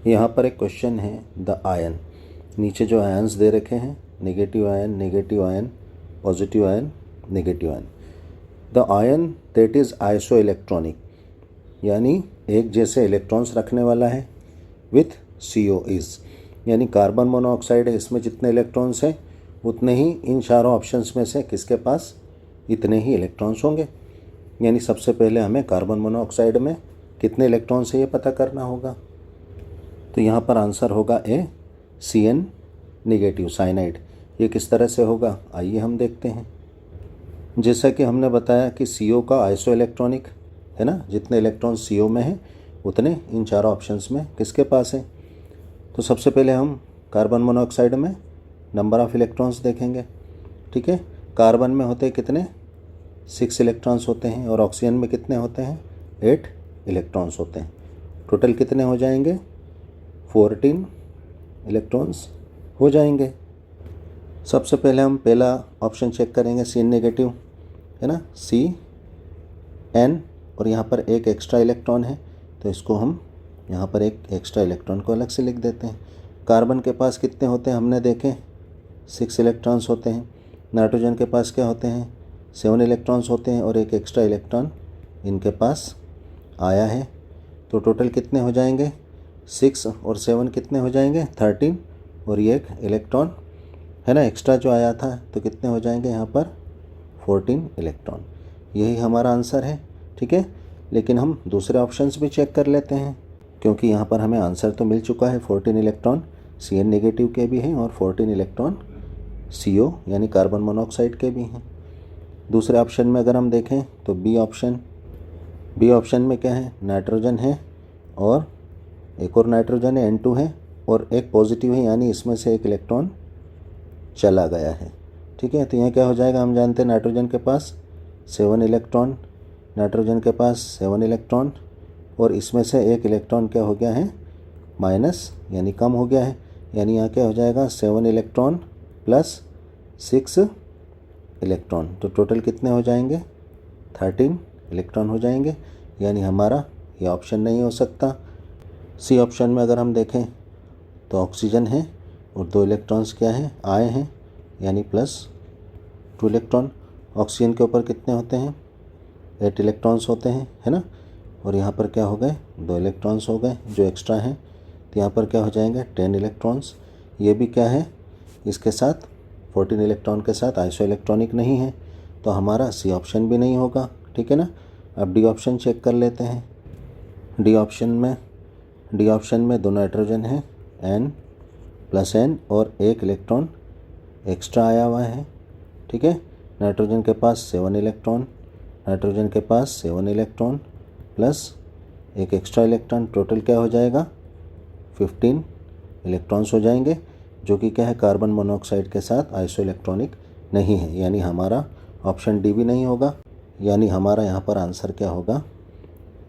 यहाँ पर एक क्वेश्चन है द आयन, नीचे जो आयन्स दे रखे हैं negative ion, positive ion, negative ion. The ion that is iso electronic, यानी एक जैसे इलेक्ट्रॉन्स रखने वाला है, विथ CO इज़, यानी कार्बन मोनोऑक्साइड है, इसमें जितने इलेक्ट्रॉन्स हैं उतने ही इन चारों ऑप्शंस में से किसके पास इतने ही इलेक्ट्रॉन्स होंगे। यानी सबसे पहले हमें कार्बन मोनोऑक्साइड में कितने इलेक्ट्रॉन्स है ये पता करना होगा। तो यहाँ पर आंसर होगा ए, CN नेगेटिव साइनाइड। ये किस तरह से होगा आइए हम देखते हैं। जैसा कि हमने बताया कि CO का आइसो इलेक्ट्रॉनिक है ना, जितने इलेक्ट्रॉन्स CO में हैं उतने इन चारों ऑप्शंस में किसके पास हैं। तो सबसे पहले हम कार्बन मोनोऑक्साइड में नंबर ऑफ़ इलेक्ट्रॉन्स देखेंगे। ठीक है, कार्बन में होते कितने 6 इलेक्ट्रॉन्स होते हैं और ऑक्सीजन में कितने होते हैं 8 इलेक्ट्रॉन्स होते हैं। टोटल कितने हो जाएंगे 14 इलेक्ट्रॉन्स हो जाएंगे। सबसे पहले हम पहला ऑप्शन चेक करेंगे, CN नेगेटिव है ना, CN, और यहाँ पर एक एक्स्ट्रा इलेक्ट्रॉन है तो इसको हम यहाँ पर एक एक्स्ट्रा इलेक्ट्रॉन को अलग से लिख देते हैं। कार्बन के पास कितने होते हैं हमने देखे 6 इलेक्ट्रॉन्स होते हैं। नाइट्रोजन के पास क्या होते हैं 7 इलेक्ट्रॉन्स होते हैं और एक एक्स्ट्रा इलेक्ट्रॉन इनके पास आया है। तो टोटल कितने हो जाएंगे 6 और 7 कितने हो जाएंगे 13, और ये एक इलेक्ट्रॉन है ना एक्स्ट्रा जो आया था, तो कितने हो जाएंगे यहाँ पर 14 इलेक्ट्रॉन। यही हमारा आंसर है। ठीक है, लेकिन हम दूसरे ऑप्शंस भी चेक कर लेते हैं, क्योंकि यहाँ पर हमें आंसर तो मिल चुका है 14 इलेक्ट्रॉन CN नेगेटिव के भी हैं और 14 इलेक्ट्रॉन CO यानी कार्बन मोनोऑक्साइड के भी हैं। दूसरे ऑप्शन में अगर हम देखें तो बी ऑप्शन में क्या है नाइट्रोजन है और एक और नाइट्रोजन है N2 है और एक पॉजिटिव है, यानी इसमें से एक इलेक्ट्रॉन चला गया है। ठीक है, तो यहाँ क्या हो जाएगा, हम जानते हैं नाइट्रोजन के पास 7 इलेक्ट्रॉन, नाइट्रोजन के पास 7 इलेक्ट्रॉन और इसमें से एक इलेक्ट्रॉन क्या हो गया है माइनस, यानी कम हो गया है। यानी यहाँ क्या हो जाएगा 7 इलेक्ट्रॉन प्लस 6 इलेक्ट्रॉन, तो टोटल कितने हो जाएंगे 13 इलेक्ट्रॉन हो जाएंगे। यानी हमारा ये ऑप्शन नहीं हो सकता। सी ऑप्शन में अगर हम देखें तो ऑक्सीजन है और 2 इलेक्ट्रॉन्स क्या हैं आए हैं, यानी +2 इलेक्ट्रॉन। ऑक्सीजन के ऊपर कितने होते हैं 8 इलेक्ट्रॉन्स होते हैं है ना, और यहाँ पर क्या हो गए 2 इलेक्ट्रॉन्स हो गए जो एक्स्ट्रा हैं, तो यहाँ पर क्या हो जाएंगे 10 इलेक्ट्रॉन्स। ये भी क्या है इसके साथ 14 इलेक्ट्रॉन के साथ आइसो इलेक्ट्रॉनिक नहीं है, तो हमारा सी ऑप्शन भी नहीं होगा। ठीक है ना, अब डी ऑप्शन चेक कर लेते हैं। डी ऑप्शन में 2 नाइट्रोजन है N+N और एक इलेक्ट्रॉन एक्स्ट्रा आया हुआ है। ठीक है, नाइट्रोजन के पास 7 इलेक्ट्रॉन, नाइट्रोजन के पास 7 इलेक्ट्रॉन प्लस एक एक्स्ट्रा इलेक्ट्रॉन, टोटल क्या हो जाएगा 15 इलेक्ट्रॉन्स हो जाएंगे, जो कि क्या है कार्बन मोनोऑक्साइड के साथ आइसो इलेक्ट्रॉनिक नहीं है। यानी हमारा ऑप्शन डी भी नहीं होगा। यानी हमारा यहाँ पर आंसर क्या होगा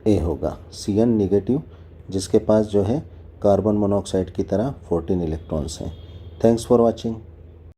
ए होगा, CN नेगेटिव, जिसके पास जो है कार्बन मोनोऑक्साइड की तरह 14 इलेक्ट्रॉन्स हैं। Thanks for watching.